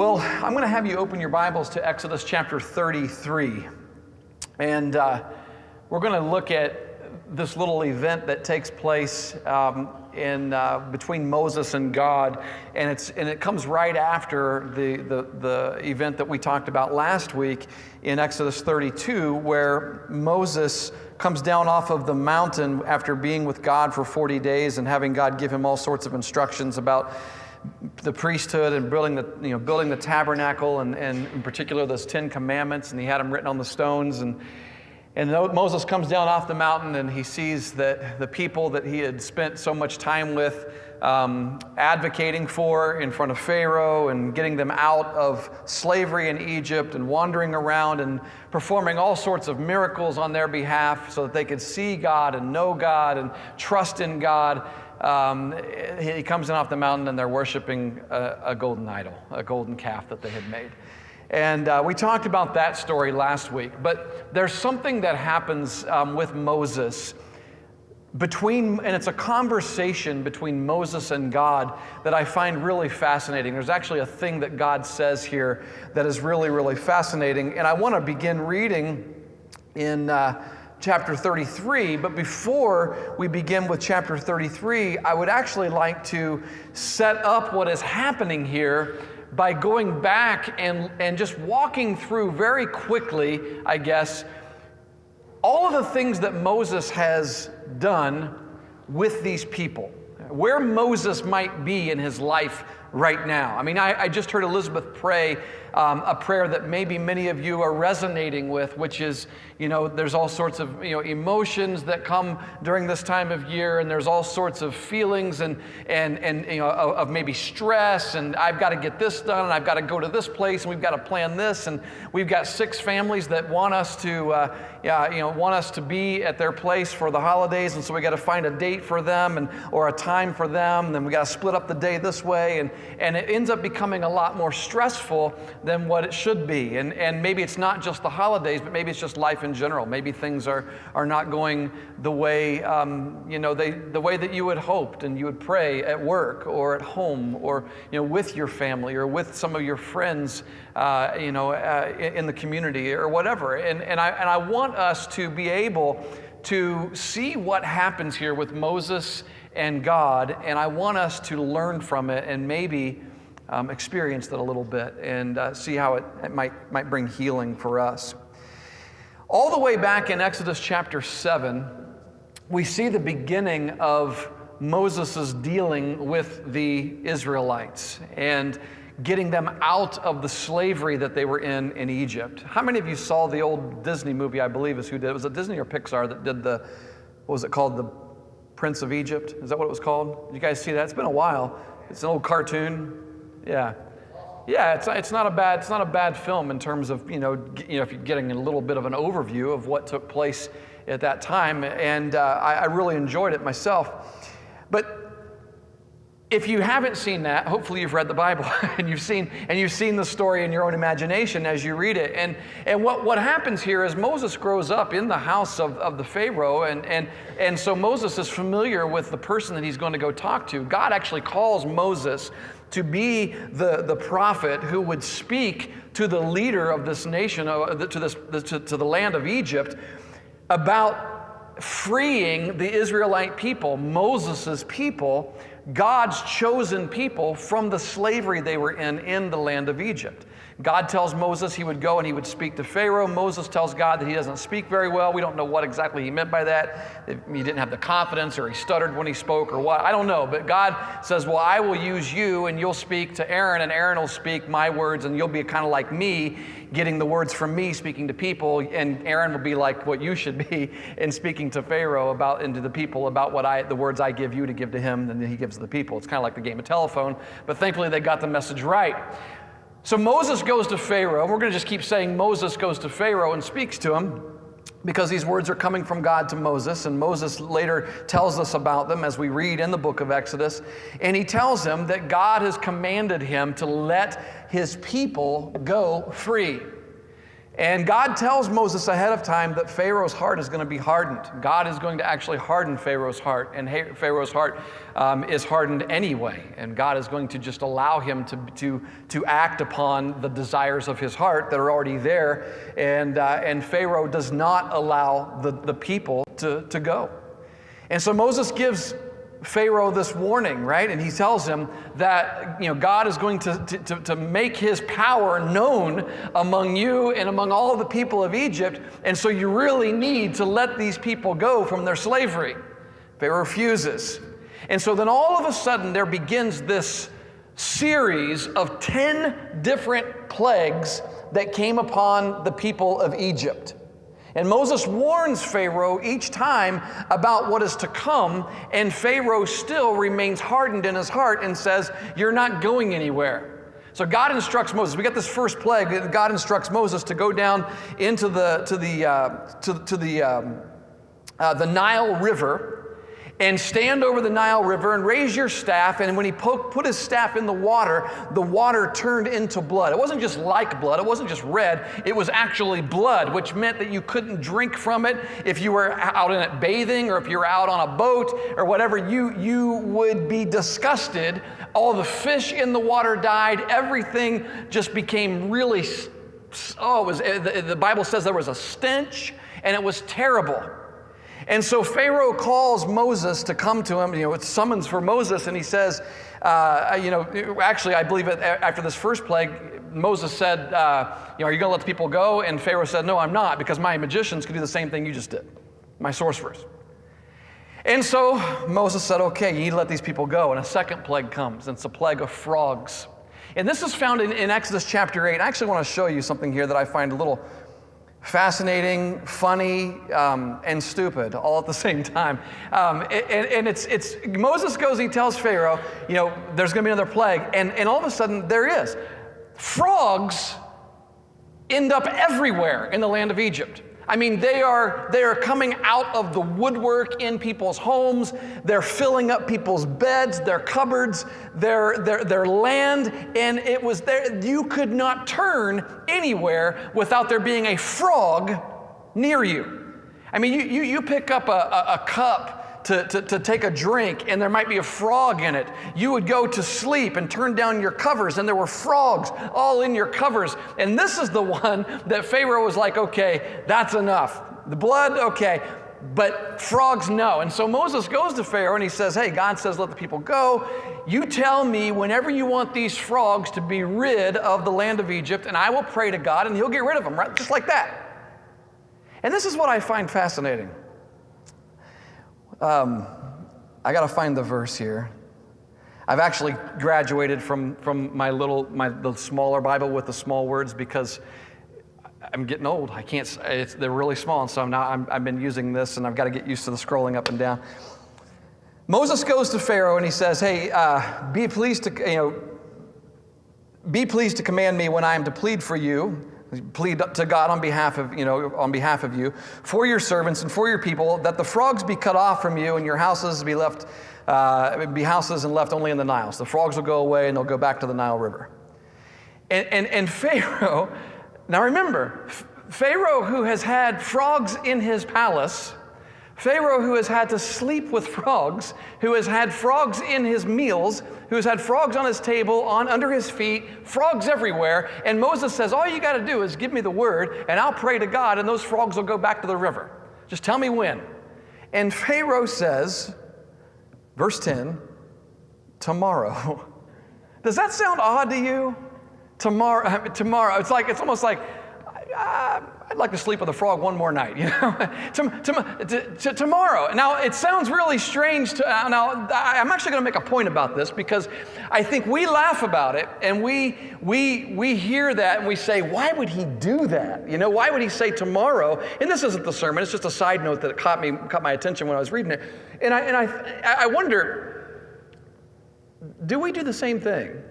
Well, I'm going to have you open your Bibles to Exodus chapter 33. And we're going to look at this little event that takes place between Moses and God. And it comes right after the event that we talked about last week in Exodus 32, where Moses comes down off of the mountain after being with God for 40 days and having God give him all sorts of instructions about the priesthood and building the tabernacle and in particular those 10 commandments, and he had them written on the stones. And Moses comes down off the mountain and he sees that the people that he had spent so much time with advocating for in front of Pharaoh and getting them out of slavery in Egypt and wandering around and performing all sorts of miracles on their behalf so that they could see God and know God and trust in God. He comes in off the mountain and they're worshiping a golden idol, a golden calf that they had made. And we talked about that story last week, but there's something that happens with Moses and it's a conversation between Moses and God that I find really fascinating. There's actually a thing that God says here that is really, really fascinating. And I want to begin reading in chapter 33, but before we begin with chapter 33, I would actually like to set up what is happening here by going back and just walking through very quickly, I guess, all of the things that Moses has done with these people, where Moses might be in his life right now. I mean, I just heard Elizabeth pray a prayer that maybe many of you are resonating with, which is, there's all sorts of, emotions that come during this time of year, and there's all sorts of feelings and of maybe stress, and I've got to get this done, and I've got to go to this place, and we've got to plan this, and we've got 6 families that want us to be at their place for the holidays, and so we got to find a date for them or a time for them, and then we got to split up the day this way, and it ends up becoming a lot more stressful than what it should be. And maybe it's not just the holidays, but maybe it's just life in general. Maybe things are not going the way, the way that you had hoped and you would pray at work or at home or, with your family or with some of your friends, in the community or whatever. And I want us to be able to see what happens here with Moses and God, and I want us to learn from it and maybe experience that a little bit and see how it might bring healing for us. All the way back in Exodus chapter 7, we see the beginning of Moses' dealing with the Israelites and getting them out of the slavery that they were in Egypt. How many of you saw the old Disney movie, I believe is who did it? Was it Disney or Pixar that did what was it called? The Prince of Egypt? Is that what it was called? Did you guys see that? It's been a while. It's an old cartoon. Yeah, it's not a bad film in terms of if you're getting a little bit of an overview of what took place at that time, and I really enjoyed it myself. But if you haven't seen that, hopefully you've read the Bible and you've seen the story in your own imagination as you read it. And what happens here is Moses grows up in the house of the Pharaoh, and so Moses is familiar with the person that he's going to go talk to. God actually calls Moses to be the prophet who would speak to the leader of this nation, to the land of Egypt, about freeing the Israelite people, Moses' people, God's chosen people, from the slavery they were in the land of Egypt. God tells Moses he would go and he would speak to Pharaoh. Moses tells God that he doesn't speak very well. We don't know what exactly he meant by that. If he didn't have the confidence or he stuttered when he spoke or what. I don't know. But God says, well, I will use you and you'll speak to Aaron and Aaron will speak my words and you'll be kind of like me, getting the words from me, speaking to people, and Aaron will be like what you should be in speaking to Pharaoh and to the people about the words I give you to give to him, and then he gives to the people. It's kind of like the game of telephone, but thankfully they got the message right. So Moses goes to Pharaoh. We're going to just keep saying Moses goes to Pharaoh and speaks to him because these words are coming from God to Moses, and Moses later tells us about them as we read in the book of Exodus. And he tells him that God has commanded him to let his people go free. And God tells Moses ahead of time that Pharaoh's heart is going to be hardened. God is going to actually harden Pharaoh's heart, and Pharaoh's heart is hardened anyway. And God is going to just allow him to act upon the desires of his heart that are already there. And Pharaoh does not allow the people to go. And so Moses gives Pharaoh this warning, right? And he tells him that, God is going to make his power known among you and among all the people of Egypt. And so you really need to let these people go from their slavery. Pharaoh refuses. And so then all of a sudden there begins this series of 10 different plagues that came upon the people of Egypt. And Moses warns Pharaoh each time about what is to come, and Pharaoh still remains hardened in his heart and says, "You're not going anywhere." So God instructs Moses. We got this first plague. God instructs Moses to go down into the Nile River and stand over the Nile River and raise your staff. And when he put his staff in the water turned into blood. It wasn't just like blood. It wasn't just red. It was actually blood, which meant that you couldn't drink from it if you were out in it bathing, or if you were out on a boat or whatever. You would be disgusted. All the fish in the water died. Everything just became really, the Bible says there was a stench, and it was terrible. And so Pharaoh calls Moses to come to him. It's summons for Moses, and he says, actually, I believe after this first plague, Moses said, are you going to let the people go? And Pharaoh said, no, I'm not, because my magicians could do the same thing you just did, my sorcerers. And so Moses said, okay, you need to let these people go. And a second plague comes, and it's a plague of frogs. And this is found in Exodus chapter 8. I actually want to show you something here that I find a little fascinating, funny, and stupid all at the same time. And it's Moses goes, he tells Pharaoh, there's going to be another plague. And all of a sudden there is. Frogs end up everywhere in the land of Egypt. I mean, they are coming out of the woodwork in people's homes. They're filling up people's beds, their cupboards, their land, and it was there. You could not turn anywhere without there being a frog near you. I mean, you pick up a cup to take a drink, and there might be a frog in it. You would go to sleep and turn down your covers, and there were frogs all in your covers. And this is the one that Pharaoh was like, okay, that's enough. The blood, okay, but frogs, no. And so Moses goes to Pharaoh, and he says, hey, God says let the people go. You tell me whenever you want these frogs to be rid of the land of Egypt, and I will pray to God, and he'll get rid of them, right? Just like that. And this is what I find fascinating. I got to find the verse here. I've actually graduated from my the smaller Bible with the small words because I'm getting old. I can't. They're really small, and so I've been using this, and I've got to get used to the scrolling up and down. Moses goes to Pharaoh and he says, "Hey, be pleased to command me when I am to plead for you." Plead to God on behalf of you, for your servants and for your people, that the frogs be cut off from you and your houses be left, houses and left only in the Nile. So the frogs will go away and they'll go back to the Nile River. And Pharaoh, now remember, Pharaoh who has had frogs in his palace, Pharaoh who has had to sleep with frogs, who has had frogs in his meals, who has had frogs on his table, under his feet, frogs everywhere. And Moses says, all you got to do is give me the word, and I'll pray to God, and those frogs will go back to the river. Just tell me when. And Pharaoh says, verse 10, tomorrow. Does that sound odd to you? Tomorrow. It's almost like, I'd like to sleep with a frog one more night, tomorrow. Now, it sounds really strange. Now, I'm actually going to make a point about this because I think we laugh about it and we hear that and we say, why would he do that? Why would he say tomorrow? And this isn't the sermon. It's just a side note that caught my attention when I was reading it. And I wonder, do we do the same thing?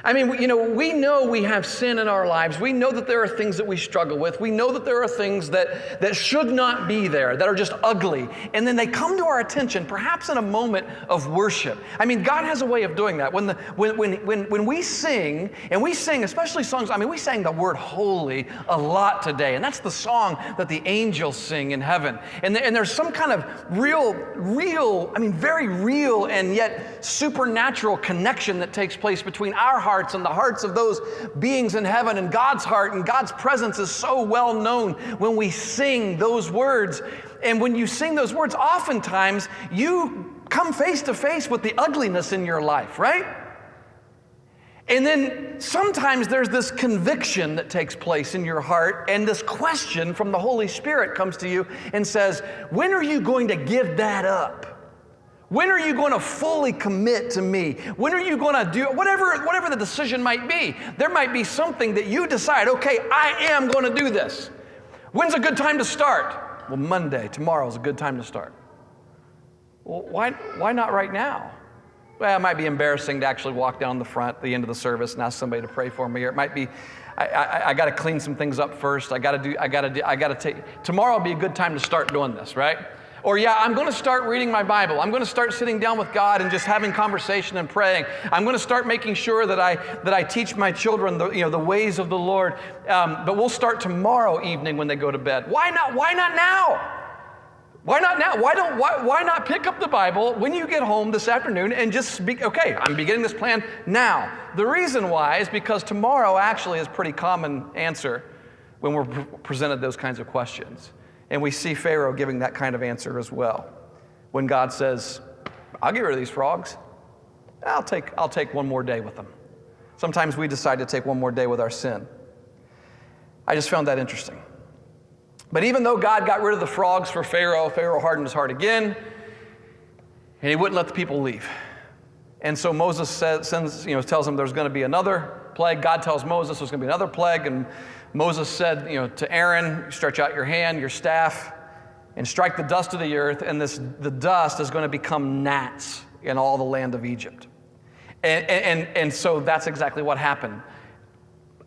I mean, we know we have sin in our lives. We know that there are things that we struggle with. We know that there are things that should not be there, that are just ugly. And then they come to our attention, perhaps in a moment of worship. I mean, God has a way of doing that. When we sing, and we sing especially songs, I mean, we sang the word holy a lot today. And that's the song that the angels sing in heaven. And there's some kind of very real and yet supernatural connection that takes place between our hearts and the hearts of those beings in heaven, and God's heart and God's presence is so well known when we sing those words. And when you sing those words, oftentimes you come face to face with the ugliness in your life, right? And then sometimes there's this conviction that takes place in your heart, and this question from the Holy Spirit comes to you and says, when are you going to give that up? When are you going to fully commit to me? When are you going to do whatever the decision might be? There might be something that you decide, okay, I am going to do this. When's a good time to start? Well, Monday, tomorrow's a good time to start. Well, why not right now? Well, it might be embarrassing to actually walk down the front at the end of the service and ask somebody to pray for me. Or it might be, I got to clean some things up first. Tomorrow will be a good time to start doing this, right? Or I'm going to start reading my Bible. I'm going to start sitting down with God and just having conversation and praying. I'm going to start making sure that I teach my children the ways of the Lord. But we'll start tomorrow evening when they go to bed. Why not? Why not now? Why not now? Why not pick up the Bible when you get home this afternoon and just speak? Okay, I'm beginning this plan now. The reason why is because tomorrow actually is a pretty common answer when we're presented those kinds of questions. And we see Pharaoh giving that kind of answer as well. When God says, I'll get rid of these frogs. I'll take one more day with them. Sometimes we decide to take one more day with our sin. I just found that interesting. But even though God got rid of the frogs for Pharaoh, Pharaoh hardened his heart again, and he wouldn't let the people leave. And so Moses tells him there's going to be another plague. God tells Moses there's going to be another plague, and Moses said, to Aaron, stretch out your hand, your staff, and strike the dust of the earth, and the dust is going to become gnats in all the land of Egypt. And so that's exactly what happened.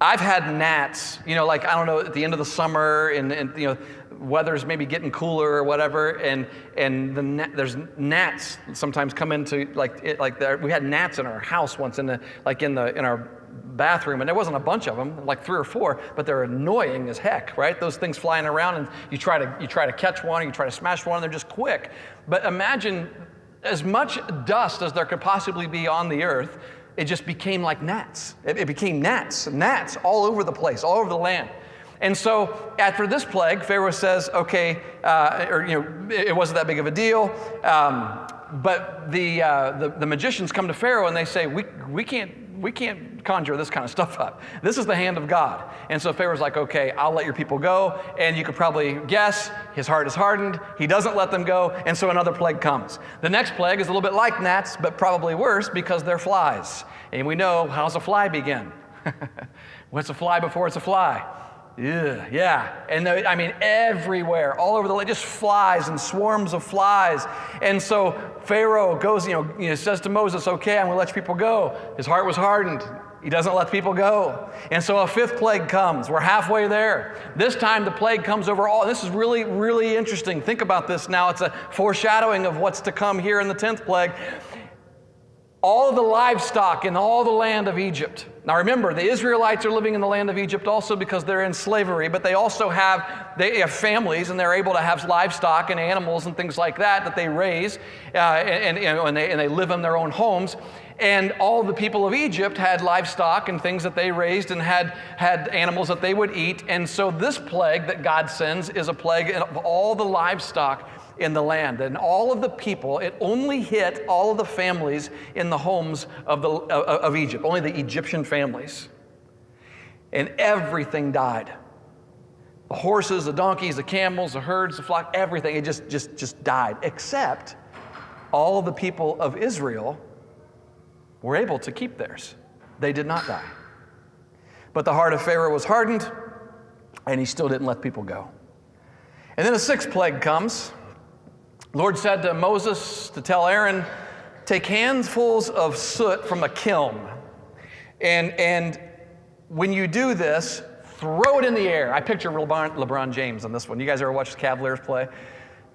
I've had gnats, at the end of the summer, and weather's maybe getting cooler or whatever, and there's gnats sometimes come into we had gnats in our house once in our bathroom, and there wasn't a bunch of them, like 3 or 4, but they're annoying as heck, right? Those things flying around, and you try to catch one, and you try to smash one, and they're just quick. But imagine as much dust as there could possibly be on the earth, it just became like gnats. It became gnats all over the place, all over the land. And so after this plague, Pharaoh says, okay, it wasn't that big of a deal. But the magicians come to Pharaoh and they say, we can't conjure this kind of stuff up. This is the hand of God. And so Pharaoh's like, okay, I'll let your people go. And you could probably guess his heart is hardened. He doesn't let them go. And so another plague comes. The next plague is a little bit like gnats, but probably worse because they're flies. And we know, how's a fly begin? What's a fly before it's a fly? Yeah. And everywhere, all over the land, just flies and swarms of flies. And so Pharaoh goes, says to Moses, okay, I'm going to let your people go. His heart was hardened. He doesn't let people go. And so a 5th plague comes. We're halfway there. This time the plague comes over all. This is really, really interesting. Think about this now. It's a foreshadowing of what's to come here in the 10th plague. All of the livestock in all the land of Egypt. Now remember, the Israelites are living in the land of Egypt also because they're in slavery, but they also have families, and they're able to have livestock and animals and things like that they raise, and they live in their own homes. And all the people of Egypt had livestock and things that they raised and had animals that they would eat. And so this plague that God sends is a plague of all the livestock in the land. And all of the people, it only hit all of the families in the homes of Egypt, only the Egyptian families. And everything died. The horses, the donkeys, the camels, the herds, the flock, everything, it just died. Except all of the people of Israel were able to keep theirs. They did not die. But the heart of Pharaoh was hardened, and he still didn't let people go. And then a 6th plague comes. The Lord said to Moses to tell Aaron, take handfuls of soot from a kiln And when you do this, throw it in the air. I picture LeBron James on this one. You guys ever watch the Cavaliers play?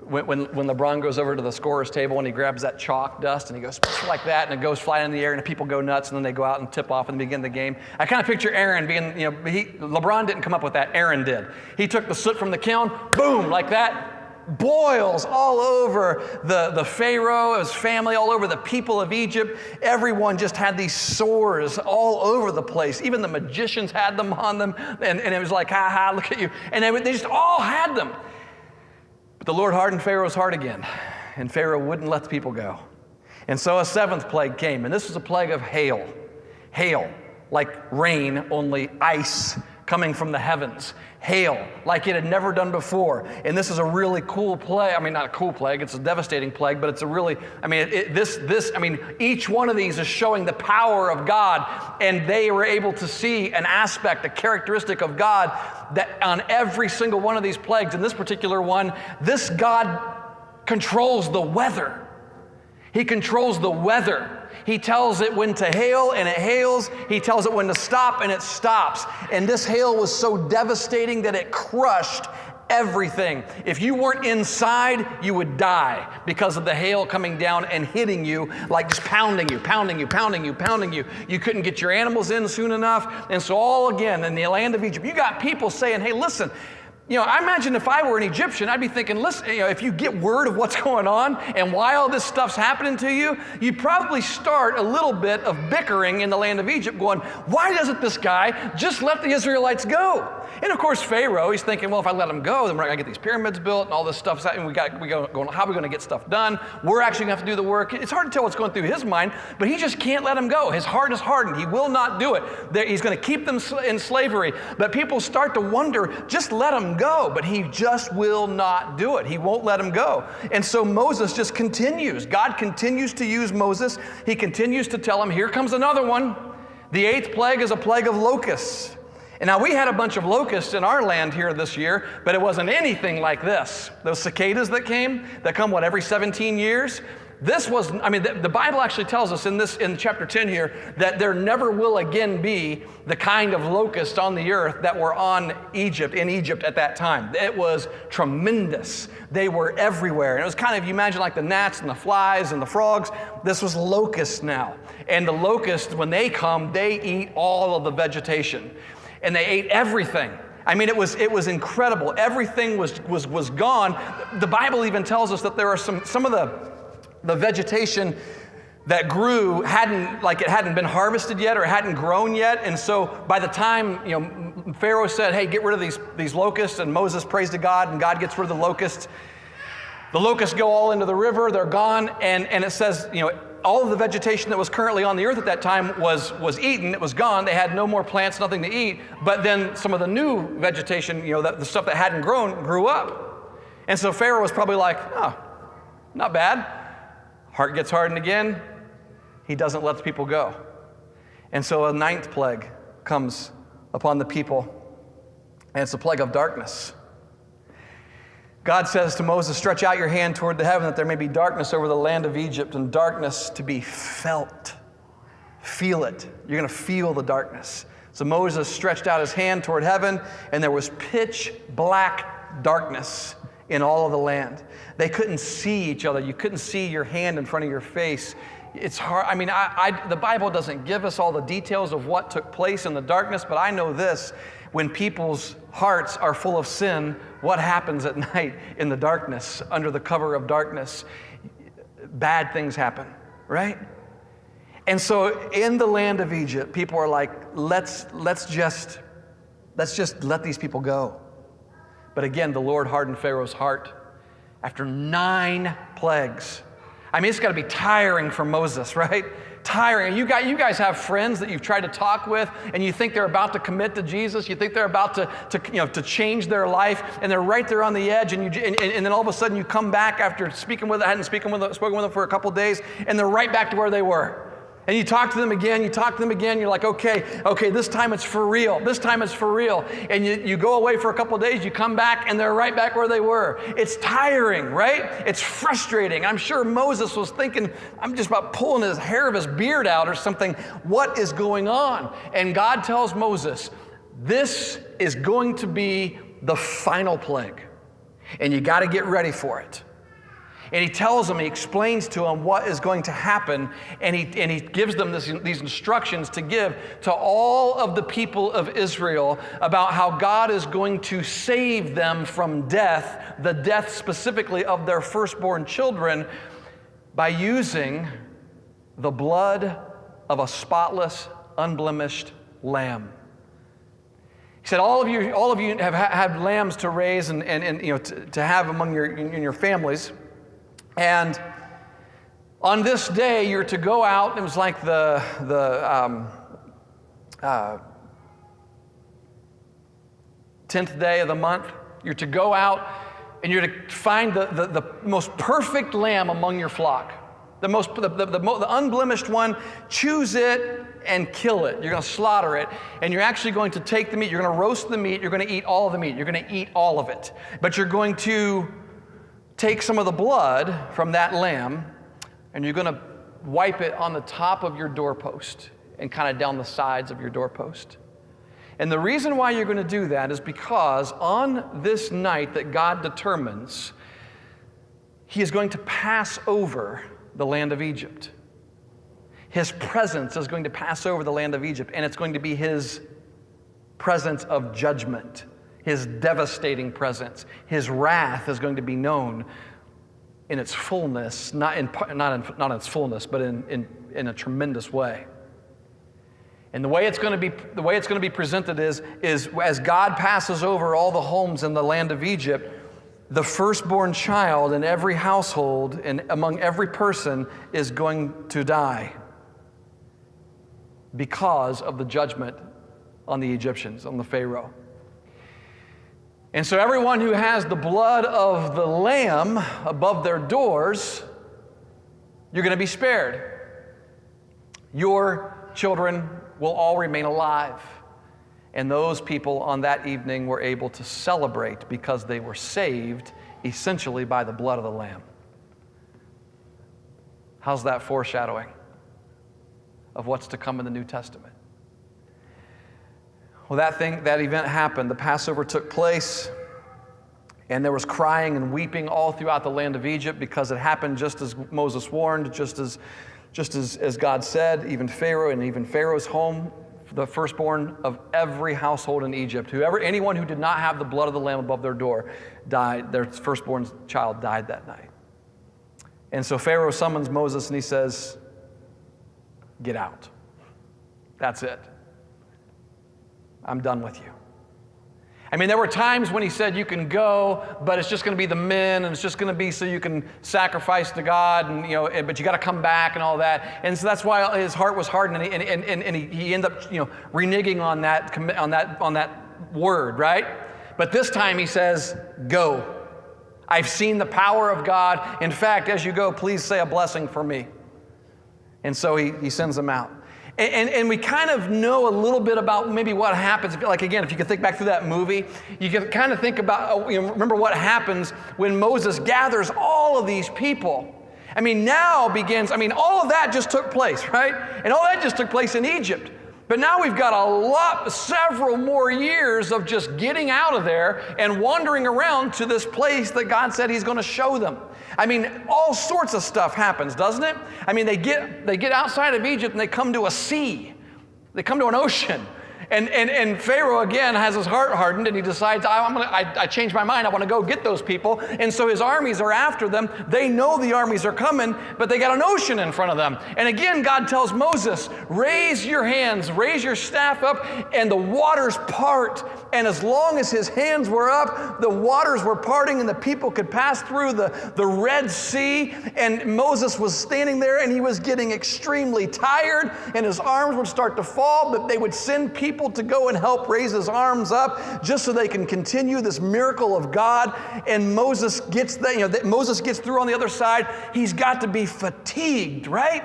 When LeBron goes over to the scorer's table and he grabs that chalk dust and he goes like that and it goes flying in the air and the people go nuts and then they go out and tip off and begin the game. I kind of picture Aaron being, LeBron didn't come up with that, Aaron did. He took the soot from the kiln, boom, like that, boils all over the Pharaoh, his family, all over the people of Egypt. Everyone just had these sores all over the place. Even the magicians had them on them and it was like, ha ha, look at you. And they just all had them. But the Lord hardened Pharaoh's heart again, and Pharaoh wouldn't let the people go. And so a seventh plague came, and this was a plague of hail. Hail, like rain, only ice coming from the heavens. Hail, like it had never done before. And this is a really cool plague. I mean, not a cool plague, it's a devastating plague, but it's a really, each one of these is showing the power of God, and they were able to see an aspect, a characteristic of God that on every single one of these plagues. In this particular one, this God controls the weather. He controls the weather. He tells it when to hail, and it hails. He tells it when to stop, and it stops. And this hail was so devastating that it crushed everything. If you weren't inside, you would die because of the hail coming down and hitting you, like just pounding you. You couldn't get your animals in soon enough. And so all again, in the land of Egypt, you got people saying, hey, listen, I imagine if I were an Egyptian, I'd be thinking, listen, if you get word of what's going on and why all this stuff's happening to you, you'd probably start a little bit of bickering in the land of Egypt going, why doesn't this guy just let the Israelites go? And of course, Pharaoh, he's thinking, well, if I let them go, then we're going to get these pyramids built and all this stuff. And how are we going to get stuff done? We're actually going to have to do the work. It's hard to tell what's going through his mind, but he just can't let them go. His heart is hardened. He will not do it. He's going to keep them in slavery. But people start to wonder, just let them go. But he just will not do it. He won't let them go. And so Moses just continues. God continues to use Moses. He continues to tell him, here comes another one. The eighth plague is a plague of locusts. And now we had a bunch of locusts in our land here this year, but it wasn't anything like this. Those cicadas that come, every 17 years? This was, the Bible actually tells us in chapter 10 here that there never will again be the kind of locusts on the earth that were in Egypt at that time. It was tremendous. They were everywhere. And it was kind of, you imagine like the gnats and the flies and the frogs. This was locusts now. And the locusts, when they come, they eat all of the vegetation. And they ate everything. It was incredible. Everything was gone. The Bible even tells us that there are some of the vegetation that grew hadn't been harvested yet or hadn't grown yet. And so by the time, Pharaoh said, hey, get rid of these locusts, and Moses prays to God, and God gets rid of the locusts go all into the river, they're gone, and it says, all of the vegetation that was currently on the earth at that time was eaten. It was gone. They had no more plants, nothing to eat. But then some of the new vegetation, the stuff that hadn't grown, grew up. And so Pharaoh was probably like, oh, not bad. Heart gets hardened again. He doesn't let the people go. And so a ninth plague comes upon the people, and it's a plague of darkness. God says to Moses, stretch out your hand toward the heaven that there may be darkness over the land of Egypt, and darkness to be felt. Feel it. You're going to feel the darkness. So Moses stretched out his hand toward heaven, and there was pitch black darkness in all of the land. They couldn't see each other. You couldn't see your hand in front of your face. It's hard. The Bible doesn't give us all the details of what took place in the darkness, but I know this. When people's hearts are full of sin, what happens at night in the darkness, under the cover of darkness? Bad things happen, right? And so in the land of Egypt, people are like, let's just let these people go. But again, the Lord hardened Pharaoh's heart after 9 plagues. It's got to be tiring for Moses, right? Tiring. You guys have friends that you've tried to talk with, and you think they're about to commit to Jesus. You think they're about to change their life, and they're right there on the edge. And then all of a sudden you come back after hadn't spoken with them for a couple of days, and they're right back to where they were. And you talk to them again, you're like, okay, this time it's for real. This time it's for real. And you go away for a couple of days, you come back, and they're right back where they were. It's tiring, right? It's frustrating. I'm sure Moses was thinking, I'm just about pulling his hair of his beard out or something. What is going on? And God tells Moses, this is going to be the final plague. And you got to get ready for it. And he tells them, he explains to them what is going to happen, and he gives them these instructions to give to all of the people of Israel about how God is going to save them from death, the death specifically of their firstborn children, by using the blood of a spotless, unblemished lamb. He said, all of you have had lambs to raise and to have among your families. And on this day, you're to go out. It was like the 10th day of the month. You're to go out and you're to find the most perfect lamb among your flock. The unblemished one, choose it and kill it. You're going to slaughter it, and you're actually going to take the meat. You're going to roast the meat. You're going to eat all of the meat. You're going to eat all of it. But you're going to take some of the blood from that lamb, and you're going to wipe it on the top of your doorpost and kind of down the sides of your doorpost. And the reason why you're going to do that is because on this night that God determines, He is going to pass over the land of Egypt. His presence is going to pass over the land of Egypt, and it's going to be His presence of judgment. His devastating presence. His wrath is going to be known in its fullness, not in its fullness, but in a tremendous way. And the way it's going to be presented is as God passes over all the homes in the land of Egypt, the firstborn child in every household and among every person is going to die because of the judgment on the Egyptians, on the Pharaoh. And so everyone who has the blood of the lamb above their doors, you're going to be spared. Your children will all remain alive. And those people on that evening were able to celebrate because they were saved essentially by the blood of the lamb. How's that foreshadowing of what's to come in the New Testament? Well, that event happened. The Passover took place, and there was crying and weeping all throughout the land of Egypt because it happened just as Moses warned, just as God said. Even Pharaoh's home, the firstborn of every household in Egypt, anyone who did not have the blood of the lamb above their door died. Their firstborn child died that night. And so Pharaoh summons Moses and he says, "Get out. That's it. I'm done with you." I mean, there were times when he said, "You can go, but it's just going to be the men, and it's just going to be so you can sacrifice to God, and but you got to come back and all that." And so that's why his heart was hardened, and he ended up reneging on that word, right? But this time he says, "Go. I've seen the power of God. In fact, as you go, please say a blessing for me." And so he sends them out. And we kind of know a little bit about maybe what happens. Like, again, if you can think back through that movie, you can kind of think about, remember what happens when Moses gathers all of these people. I mean, all of that just took place, right? And all that just took place in Egypt. But now we've got several more years of just getting out of there and wandering around to this place that God said He's going to show them. I mean, all sorts of stuff happens, doesn't it? I mean, they get outside of Egypt and they come to a sea. They come to an ocean. And Pharaoh, again, has his heart hardened, and he decides, I changed my mind. I want to go get those people. And so his armies are after them. They know the armies are coming, but they got an ocean in front of them. And again, God tells Moses, raise your hands, raise your staff up, and the waters part. And as long as his hands were up, the waters were parting, and the people could pass through the Red Sea. And Moses was standing there, and he was getting extremely tired, and his arms would start to fall, but they would send people to go and help raise his arms up just so they can continue this miracle of God. And Moses gets through on the other side. He's got to be fatigued, right?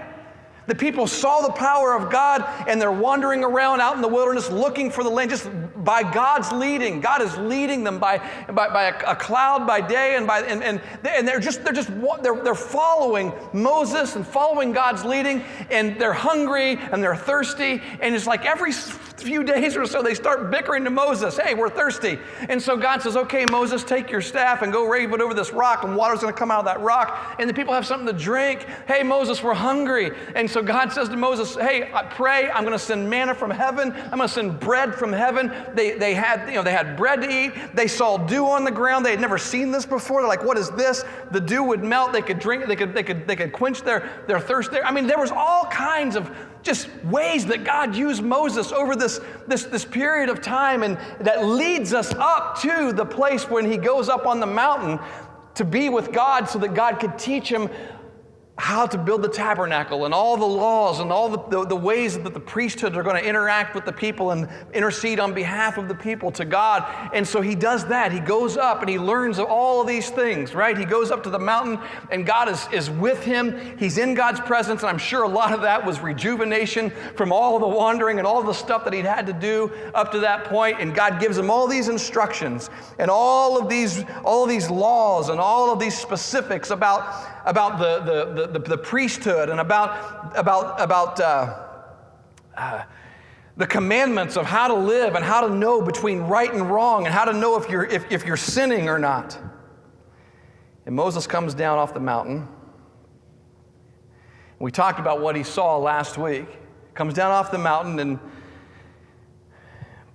The people saw the power of God, and they're wandering around out in the wilderness looking for the land just by God's leading. God is leading them by a cloud by day, and they're following Moses and following God's leading, and they're hungry and they're thirsty, and it's like every few days or so they start bickering to Moses. Hey, we're thirsty. And so God says, okay, Moses, take your staff and go wave it over this rock, and water's going to come out of that rock, and the people have something to drink. Hey, Moses, we're hungry. And so God says to Moses, hey, I pray, I'm going to send manna from heaven. I'm going to send bread from heaven. They had bread to eat. They saw dew on the ground. They had never seen this before. They're like, what is this? The dew would melt. They could drink. They could quench their thirst there. I mean, there was all kinds of just ways that God used Moses over this period of time, and that leads us up to the place when he goes up on the mountain to be with God so that God could teach him how to build the tabernacle and all the laws and all the ways that the priesthood are going to interact with the people and intercede on behalf of the people to God. And so he does that. He goes up and he learns all of these things, right? He goes up to the mountain and God is with him. He's in God's presence, and I'm sure a lot of that was rejuvenation from all of the wandering and all the stuff that he'd had to do up to that point. And God gives him all these instructions and all of these laws and all of these specifics about the priesthood and about the commandments of how to live and how to know between right and wrong and how to know if you're sinning or not. And Moses comes down off the mountain. We talked about what he saw last week. Comes down off the mountain, and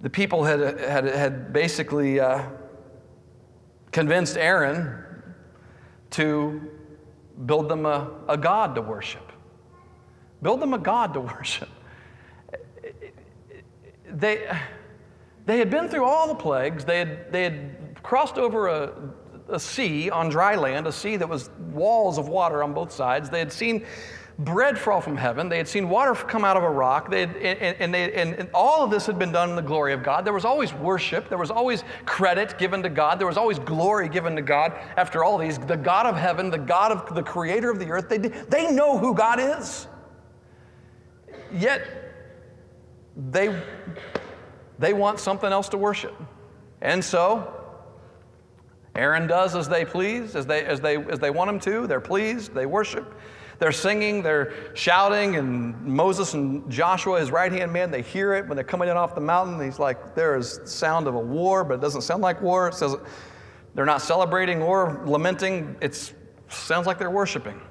the people had basically convinced Aaron to build them a god to worship. Build them a god to worship. They had been through all the plagues. They had crossed over a sea on dry land, a sea that was walls of water on both sides. They had seen bread fall from heaven. They had seen water come out of a rock. And all of this had been done in the glory of God. There was always worship. There was always credit given to God. There was always glory given to God. After all these, the God of heaven, the God of the creator of the earth, they know who God is. Yet they want something else to worship. And so Aaron does as they please, as they want him to. They're pleased. They worship. They're singing, they're shouting, and Moses and Joshua, his right-hand man, they hear it when they're coming in off the mountain. He's like, there is sound of a war, but it doesn't sound like war. It says they're not celebrating or lamenting. It sounds like they're worshiping.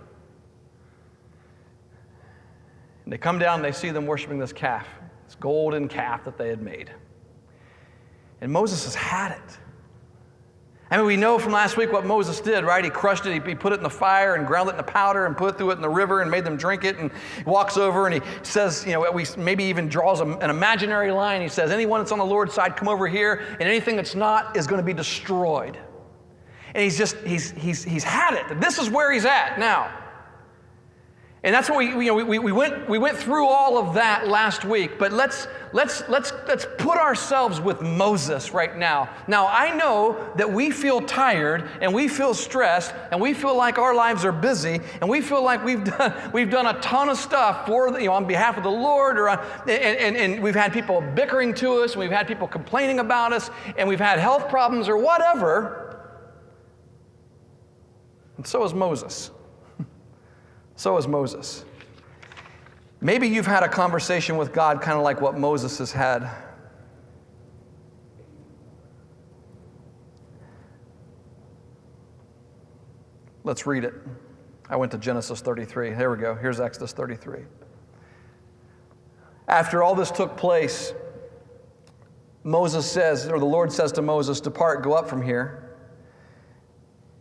And they come down and they see them worshiping this calf, this golden calf that they had made. And Moses has had it. I mean, we know from last week what Moses did, right? He crushed it, he put it in the fire and ground it into powder and put it in the river and made them drink it, and he walks over and he says, maybe even draws an imaginary line. He says, anyone that's on the Lord's side, come over here, and anything that's not is going to be destroyed. And he's had it. This is where he's at now. And that's what we went through all of that last week. But let's put ourselves with Moses right now. Now I know that we feel tired and we feel stressed and we feel like our lives are busy and we feel like we've done a ton of stuff on behalf of the Lord, and we've had people bickering to us, and we've had people complaining about us, and we've had health problems or whatever. And so is Moses. So is Moses. Maybe you've had a conversation with God kind of like what Moses has had. Let's read it. I went to Genesis 33. There we go. Here's Exodus 33. After all this took place, Moses says, or the Lord says to Moses, depart, go up from here,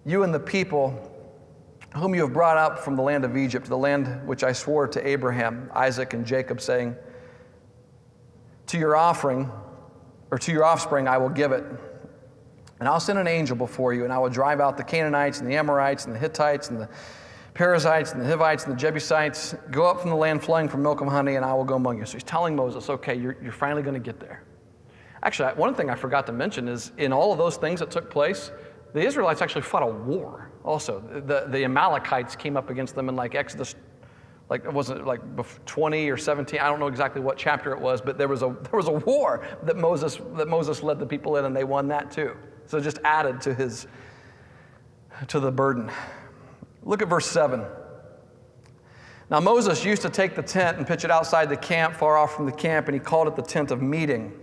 you and the people whom you have brought up from the land of Egypt, to the land which I swore to Abraham, Isaac, and Jacob, saying, to your offspring I will give it. And I'll send an angel before you, and I will drive out the Canaanites and the Amorites and the Hittites and the Perizzites and the Hivites and the Jebusites. Go up from the land flowing from milk and honey, and I will go among you. So he's telling Moses, okay, you're finally going to get there. Actually, one thing I forgot to mention is in all of those things that took place, the Israelites actually fought a war also. The Amalekites came up against them in like Exodus Like, it wasn't like 20 or 17. I don't know exactly what chapter it was, but there was a war that Moses led the people in, and they won that too. So it just added to the burden. Look at verse 7. Now Moses used to take the tent and pitch it outside the camp, far off from the camp, and he called it the tent of meeting.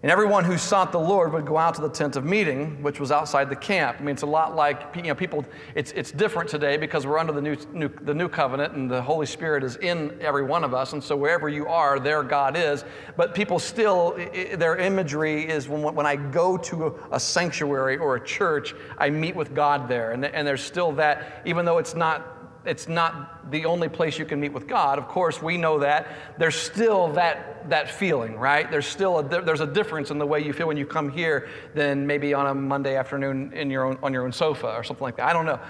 And everyone who sought the Lord would go out to the tent of meeting, which was outside the camp. I mean, it's a lot like, people, it's different today because we're under the new covenant, and the Holy Spirit is in every one of us. And so wherever you are, there God is. But people still, their imagery is when I go to a sanctuary or a church, I meet with God there. And there's still that, even though it's not the only place you can meet with God. Of course, we know that. There's still that feeling, right? There's a difference in the way you feel when you come here than maybe on a Monday afternoon on your own sofa or something like that. I don't know.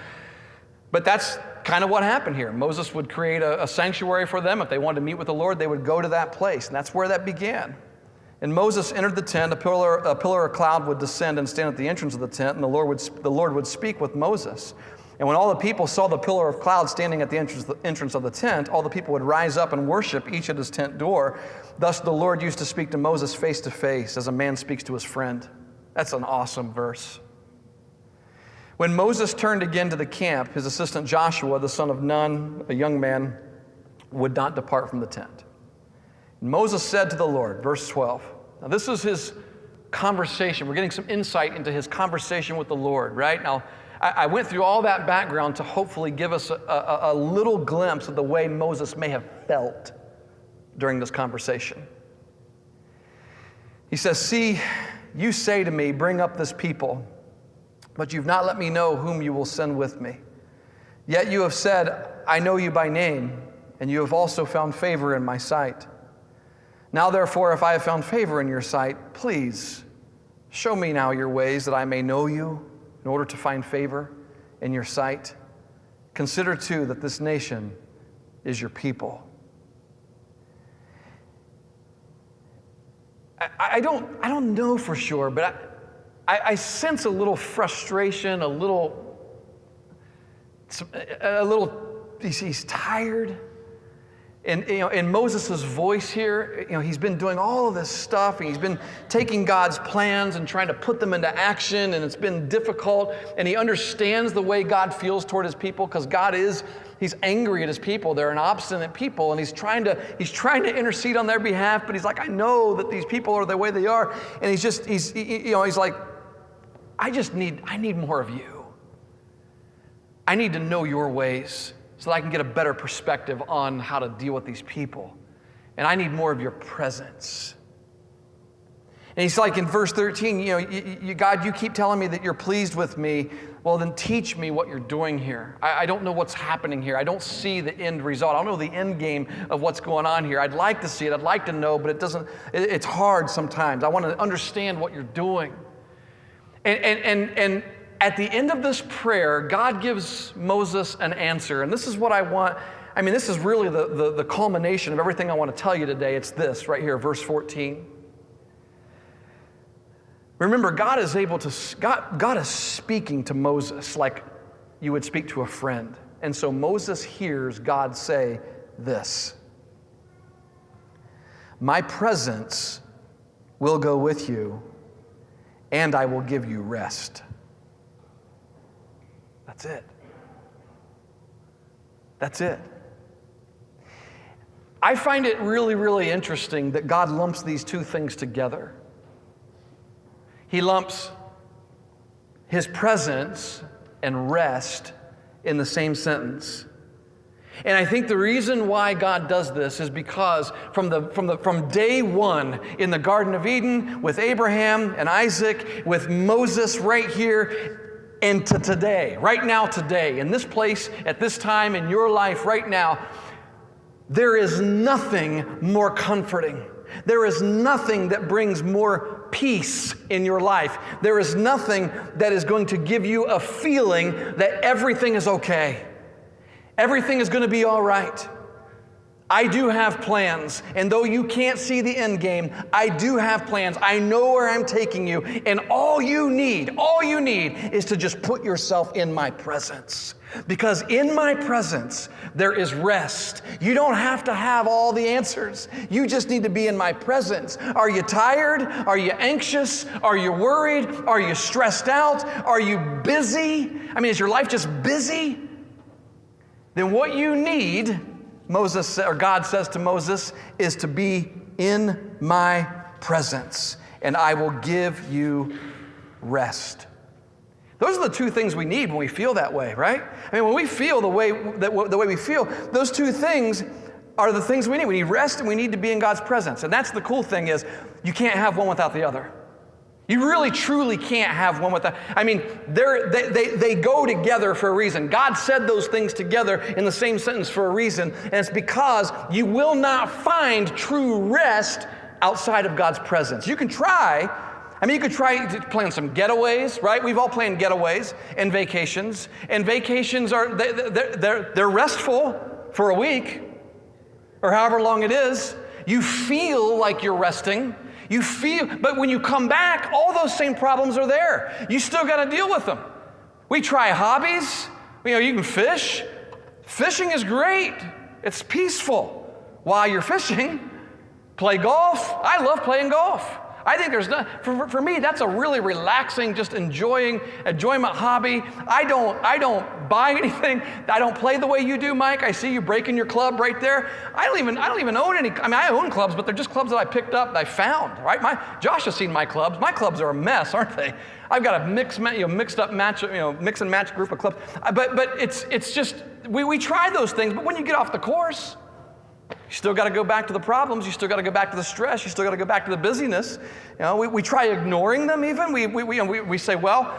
But that's kind of what happened here. Moses would create a sanctuary for them. If they wanted to meet with the Lord, they would go to that place. And that's where that began. And Moses entered the tent. A pillar of cloud would descend and stand at the entrance of the tent, and the Lord would speak with Moses. And when all the people saw the pillar of cloud standing at the entrance of the tent, all the people would rise up and worship, each at his tent door. Thus the Lord used to speak to Moses face to face, as a man speaks to his friend. That's an awesome verse. When Moses turned again to the camp, his assistant Joshua, the son of Nun, a young man, would not depart from the tent. And Moses said to the Lord, verse 12. Now this is his conversation. We're getting some insight into his conversation with the Lord, right? Now, I went through all that background to hopefully give us a little glimpse of the way Moses may have felt during this conversation. He says, "See, you say to me, bring up this people, but you've not let me know whom you will send with me. Yet you have said, I know you by name, and you have also found favor in my sight. Now therefore, if I have found favor in your sight, please show me now your ways that I may know you, in order to find favor in your sight. Consider too that this nation is your people." I don't know for sure, but I sense a little frustration, a little. He's tired. And in Moses' voice here, he's been doing all of this stuff, and he's been taking God's plans and trying to put them into action, and it's been difficult, and he understands the way God feels toward his people, because he's angry at his people. They're an obstinate people, and he's trying to intercede on their behalf, but he's like, I know that these people are the way they are, and he's like, I need more of you. I need to know your ways, so that I can get a better perspective on how to deal with these people. And I need more of your presence. And he's like in verse 13, God, you keep telling me that you're pleased with me. Well, then teach me what you're doing here. I don't know what's happening here. I don't see the end result. I don't know the end game of what's going on here. I'd like to see it. I'd like to know, but it's hard sometimes. I want to understand what you're doing. And at the end of this prayer, God gives Moses an answer. And this is what I want. I mean, this is really the culmination of everything I want to tell you today. It's this right here, verse 14. Remember, God is speaking to Moses like you would speak to a friend. And so Moses hears God say this: my presence will go with you, and I will give you rest. That's it. That's it. I find it really, really interesting that God lumps these two things together. He lumps his presence and rest in the same sentence. And I think the reason why God does this is because from day one in the Garden of Eden, with Abraham and Isaac, with Moses right here, and to today, right now today, in this place, at this time in your life right now, there is nothing more comforting. There is nothing that brings more peace in your life. There is nothing that is going to give you a feeling that everything is okay. Everything is going to be all right. I do have plans, and though you can't see the end game, I do have plans. I know where I'm taking you, and all you need is to just put yourself in my presence. Because in my presence, there is rest. You don't have to have all the answers. You just need to be in my presence. Are you tired? Are you anxious? Are you worried? Are you stressed out? Are you busy? I mean, is your life just busy? Then what you need, God says to Moses, is to be in my presence, and I will give you rest. Those are the two things we need when we feel that way, right? I mean, when we feel the way we feel, those two things are the things we need. We need rest and we need to be in God's presence. And that's the cool thing is you can't have one without the other. You really, truly can't have one without. I mean, they go together for a reason. God said those things together in the same sentence for a reason, and it's because you will not find true rest outside of God's presence. You can try. I mean, you could try to plan some getaways, right? We've all planned getaways and vacations are they're restful for a week or however long it is. You feel like you're resting. But when you come back, all those same problems are there. You still got to deal with them. We try hobbies. You can fish. Fishing is great. It's peaceful. While you're fishing, play golf. I love playing golf. I think there's not, for me, that's a really relaxing, just enjoyment hobby. I don't buy anything. I don't play the way you do, Mike. I see you breaking your club right there. I don't even own any. I mean, I own clubs, but they're just clubs that I picked up, that I found, right? Josh has seen my clubs. My clubs are a mess, aren't they? I've got a mix and match group of clubs. But it's just, we try those things, but when you get off the course, you still got to go back to the problems. You still got to go back to the stress. You still got to go back to the busyness. We try ignoring them even. We say, well,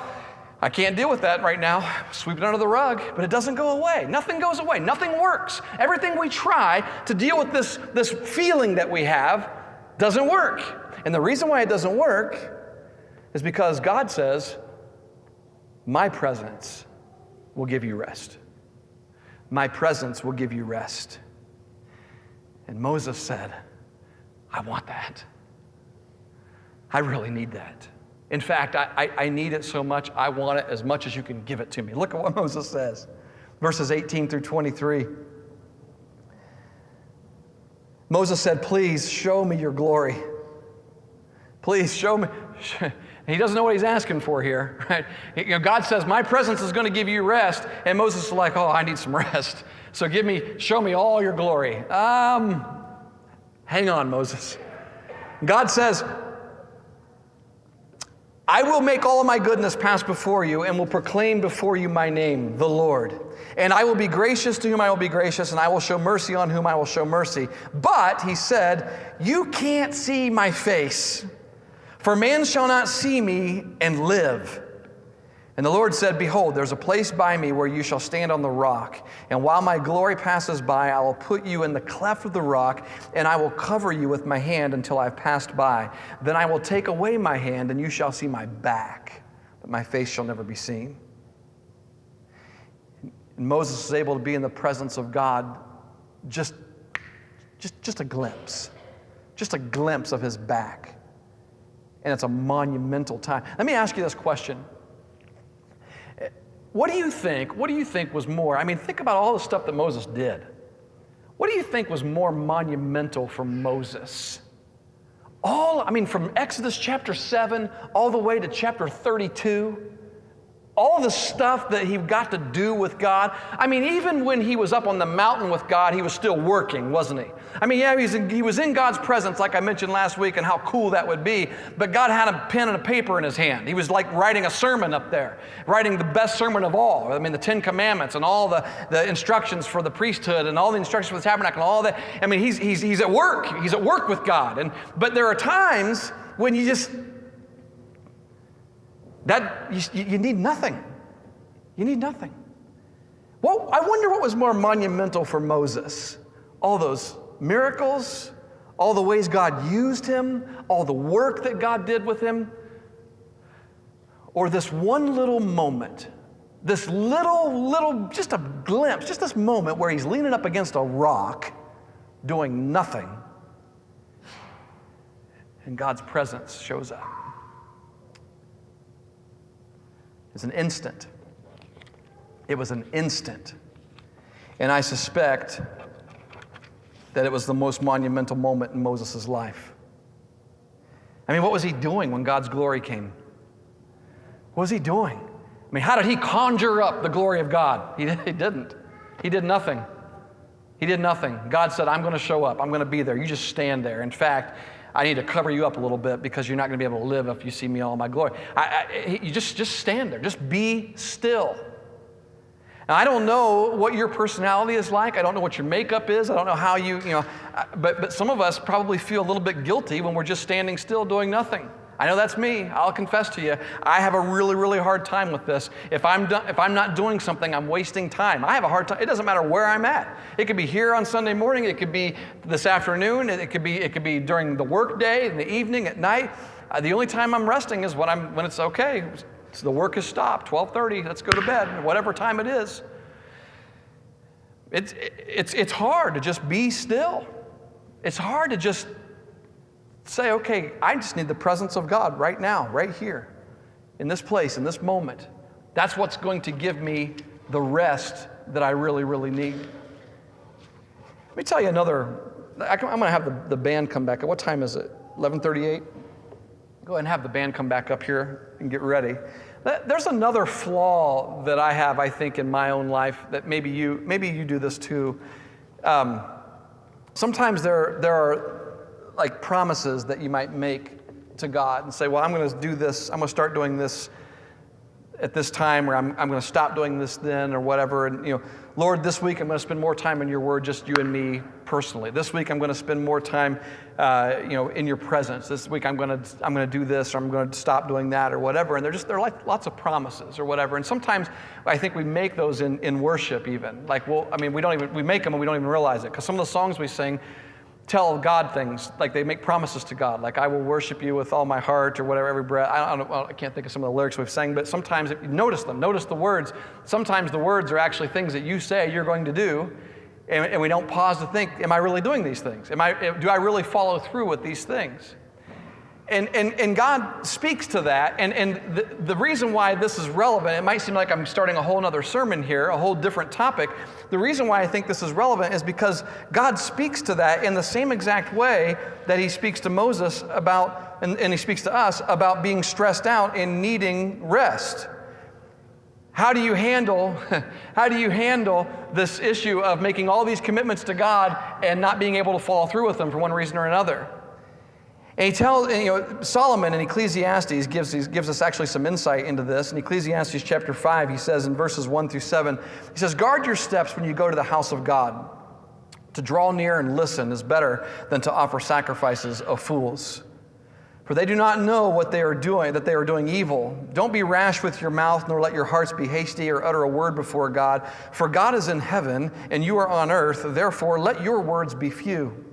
I can't deal with that right now. Sweep it under the rug. But it doesn't go away. Nothing goes away. Nothing works. Everything we try to deal with this feeling that we have doesn't work. And the reason why it doesn't work is because God says, my presence will give you rest. My presence will give you rest. And Moses said, I want that. I really need that. In fact, I need it so much, I want it as much as you can give it to me. Look at what Moses says. Verses 18 through 23. Moses said, please show me your glory. Please show me. He doesn't know what he's asking for here, right? God says, my presence is going to give you rest. And Moses is like, I need some rest. So show me all your glory. Hang on, Moses. God says, I will make all of my goodness pass before you and will proclaim before you my name, the Lord. And I will be gracious to whom I will be gracious, and I will show mercy on whom I will show mercy. But, he said, you can't see my face, for man shall not see me and live. And the Lord said, behold, there's a place by me where you shall stand on the rock. And while my glory passes by, I will put you in the cleft of the rock, and I will cover you with my hand until I've passed by. Then I will take away my hand, and you shall see my back, but my face shall never be seen. And Moses was able to be in the presence of God, just a glimpse of his back. And it's a monumental time. Let me ask you this question. What do you think was more? I mean, think about all the stuff that Moses did. What do you think was more monumental for Moses? From Exodus chapter 7 all the way to chapter 32, all the stuff that he got to do with God. I mean, even when he was up on the mountain with God, he was still working, wasn't he? I mean, yeah, he was in God's presence, like I mentioned last week, and how cool that would be. But God had a pen and a paper in his hand. He was like writing a sermon up there, writing the best sermon of all. I mean, the 10 Commandments and all the instructions for the priesthood and all the instructions for the tabernacle and all that. I mean, he's at work. He's at work with God. But there are times when you need nothing. You need nothing. Well, I wonder what was more monumental for Moses. All those miracles, all the ways God used him, all the work that God did with him, or this one little moment, this little, just a glimpse, just this moment where he's leaning up against a rock doing nothing, and God's presence shows up. It's an instant. It was an instant. And I suspect that it was the most monumental moment in Moses' life. I mean, what was he doing when God's glory came? What was he doing? I mean, how did he conjure up the glory of God? He didn't. He did nothing. He did nothing. God said, I'm going to show up. I'm going to be there. You just stand there. In fact, I need to cover you up a little bit because you're not going to be able to live if you see me all my glory. You just stand there. Just be still. Now, I don't know what your personality is like. I don't know what your makeup is. I don't know how but some of us probably feel a little bit guilty when we're just standing still doing nothing. I know that's me. I'll confess to you. I have a really, really hard time with this. If I'm not doing something, I'm wasting time. I have a hard time. It doesn't matter where I'm at. It could be here on Sunday morning. It could be this afternoon. It could be during the work day, in the evening, at night. The only time I'm resting is when it's okay. So the work has stopped. 12:30. Let's go to bed. Whatever time it is. It's hard to just be still. It's hard to just say, okay, I just need the presence of God right now, right here, in this place, in this moment. That's what's going to give me the rest that I really, really need. Let me tell you another. I'm going to have the band come back. What time is it? 11:38? Go ahead and have the band come back up here and get ready. There's another flaw that I have, I think, in my own life that maybe you do this too. Sometimes there are like promises that you might make to God and say, well, I'm going to do this. I'm going to start doing this at this time, or I'm going to stop doing this then, or whatever. And Lord, this week I'm going to spend more time in your word, just you and me personally. This week I'm going to spend more time, in your presence. This week I'm going to do this, or I'm going to stop doing that, or whatever. And they're like lots of promises or whatever. And sometimes I think we make those in worship even. Like, well, I mean, we make them and we don't even realize it, because some of the songs we sing tell God things, like they make promises to God, like I will worship you with all my heart or whatever, every breath. I can't think of some of the lyrics we've sang, but sometimes if you notice the words. Sometimes the words are actually things that you say you're going to do, and we don't pause to think, am I really doing these things? Do I really follow through with these things? And God speaks to that, and the reason why this is relevant, it might seem like I'm starting a whole other sermon here, a whole different topic. The reason why I think this is relevant is because God speaks to that in the same exact way that he speaks to Moses about, and he speaks to us about being stressed out and needing rest. How do you handle this issue of making all these commitments to God and not being able to follow through with them for one reason or another? And he tells, Solomon in Ecclesiastes gives us actually some insight into this. In Ecclesiastes chapter 5, he says in verses 1 through 7, he says, guard your steps when you go to the house of God. To draw near and listen is better than to offer sacrifices of fools. For they do not know what they are doing, that they are doing evil. Don't be rash with your mouth, nor let your hearts be hasty or utter a word before God. For God is in heaven, and you are on earth. Therefore, let your words be few.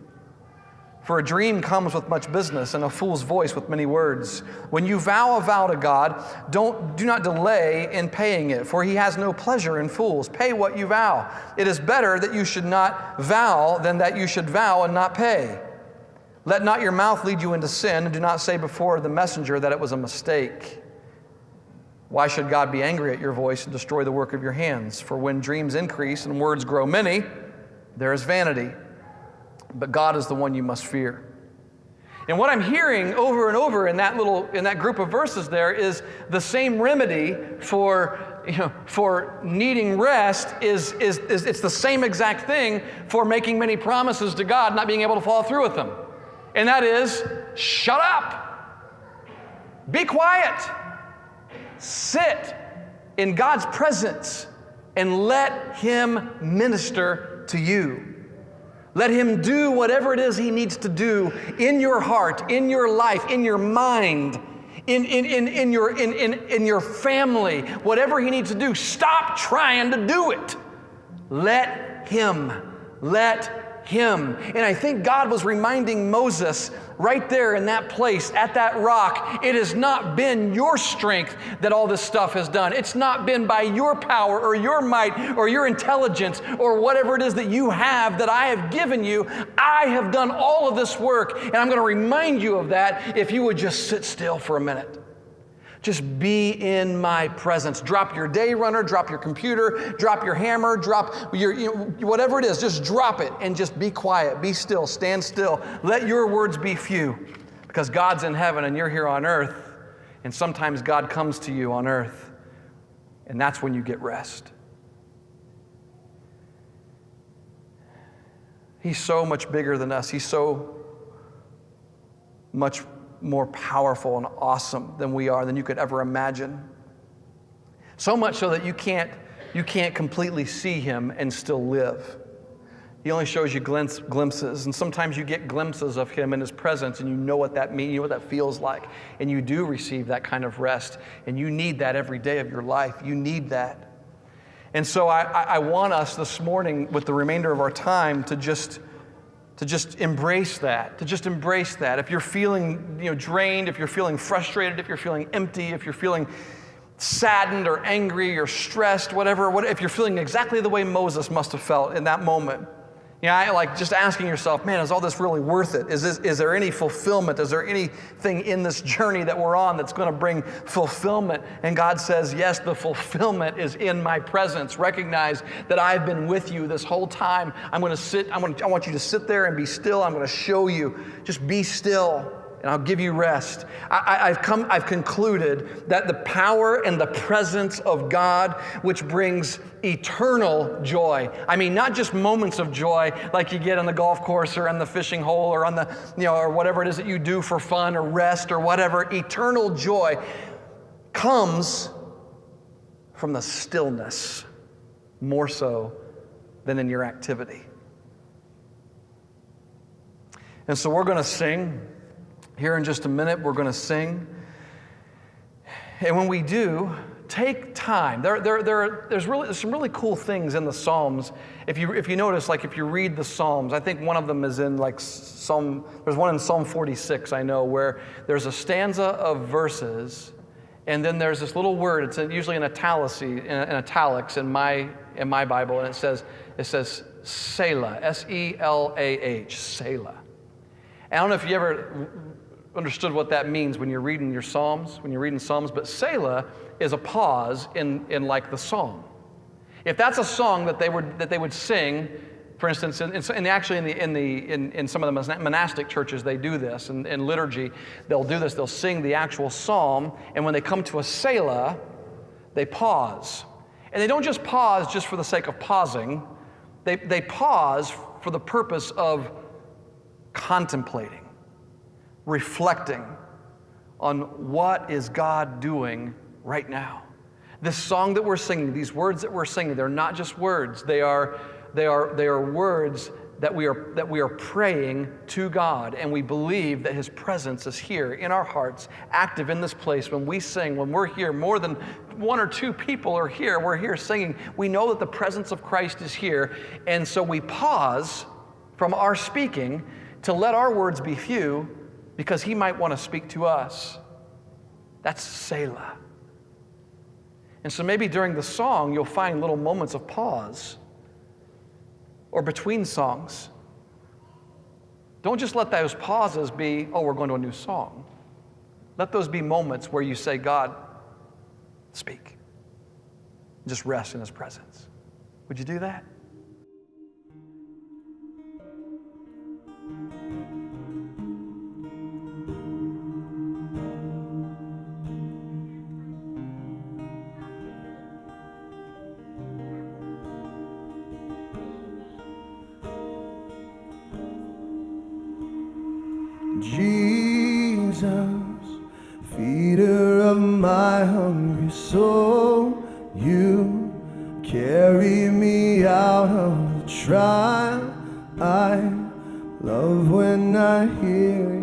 For a dream comes with much business, and a fool's voice with many words. When you vow a vow to God, do not delay in paying it, for he has no pleasure in fools. Pay what you vow. It is better that you should not vow than that you should vow and not pay. Let not your mouth lead you into sin, and do not say before the messenger that it was a mistake. Why should God be angry at your voice and destroy the work of your hands? For when dreams increase and words grow many, there is vanity. But God is the one you must fear. And what I'm hearing over and over in that group of verses there is the same remedy for needing rest is it's the same exact thing for making many promises to God, not being able to follow through with them. And that is, shut up. Be quiet. Sit in God's presence and let him minister to you. Let him do whatever it is he needs to do in your heart, in your life, in your mind, in your family, whatever he needs to do. Stop trying to do it. Let him him. And I think God was reminding Moses right there in that place, at that rock, it has not been your strength that all this stuff has done. It's not been by your power or your might or your intelligence or whatever it is that you have that I have given you. I have done all of this work, and I'm going to remind you of that if you would just sit still for a minute. Just be in my presence. Drop your day runner, drop your computer, drop your hammer, drop your, whatever it is, just drop it and just be quiet, be still, stand still. Let your words be few, because God's in heaven and you're here on earth, and sometimes God comes to you on earth, and that's when you get rest. He's so much bigger than us. He's so much more powerful and awesome than we are, than you could ever imagine. So much so that you can't completely see him and still live. He only shows you glimpses, and sometimes you get glimpses of him in his presence, and you know what that means, you know what that feels like, and you do receive that kind of rest, and you need that every day of your life. You need that. And so I want us this morning, with the remainder of our time, to just embrace that, If you're feeling drained, if you're feeling frustrated, if you're feeling empty, if you're feeling saddened or angry or stressed, whatever, if you're feeling exactly the way Moses must have felt in that moment, like just asking yourself, man, is all this really worth it? Is there any fulfillment? Is there anything in this journey that we're on that's going to bring fulfillment? And God says, yes, the fulfillment is in my presence. Recognize that I've been with you this whole time. I want you to sit there and be still. I'm going to show you. Just be still, and I'll give you rest. I've concluded that the power and the presence of God, which brings eternal joy. I mean, not just moments of joy like you get on the golf course or on the fishing hole or on the, or whatever it is that you do for fun or rest or whatever. Eternal joy comes from the stillness more so than in your activity. And so we're going to sing. Here in just a minute, we're going to sing. And when we do, take time. There's some really cool things in the Psalms. If you notice, like if you read the Psalms, I think one of them is in there's one in Psalm 46, I know, where there's a stanza of verses, and then there's this little word. It's usually in italics in my Bible, and it says Selah, S-E-L-A-H, Selah. I don't know if you ever understood what that means when you're reading your Psalms, but Selah is a pause in like the song. If that's a song that they would sing, for instance, in some of the monastic churches, they do this. In liturgy, they'll do this. They'll sing the actual psalm, and when they come to a Selah, they pause. And they don't just pause just for the sake of pausing. They pause for the purpose of contemplating, reflecting on what is God doing right now. This song that we're singing, these words that we're singing, they're not just words. They are words that we are praying to God, and we believe that his presence is here in our hearts, active in this place. When we sing, when we're here, more than one or two people are here, we're here singing. We know that the presence of Christ is here, and so we pause from our speaking to let our words be few, because he might want to speak to us. That's Selah. And so maybe during the song, you'll find little moments of pause, or between songs. Don't just let those pauses be, oh, we're going to a new song. Let those be moments where you say, God, speak. Just rest in his presence. Would you do that? Jesus, feeder of my hungry soul, you carry me out of the trial. I love when I hear